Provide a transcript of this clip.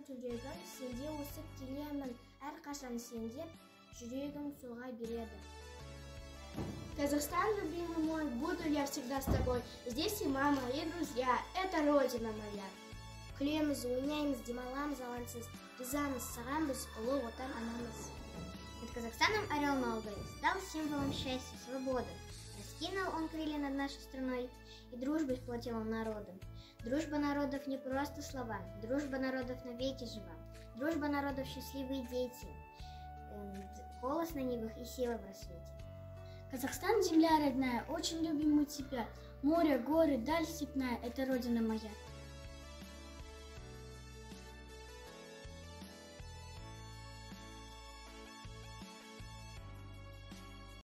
жүрегім, сенде өсіп келемін, әрқашан сендеп, жүрегім соға береді. Казахстан, любимый мой, буду я всегда с тобой. Здесь и мама, и друзья, это родина моя. Күлеміз, ойнаймыз, демаламыз алаңсыз, ризамыз, сағамыз, ұлы отан анамыз. Над Казахстаном орел молодой стал символом счастья, свободы. Раскинул он крылья над нашей страной, и дружбой сплотил он народом. Дружба народов не просто слова, дружба народов навеки жива. Дружба народов счастливые дети, голос на нивах и сила в рассвете. Казахстан, земля родная, очень любим мы тебя. Море, горы, даль степная, это родина моя.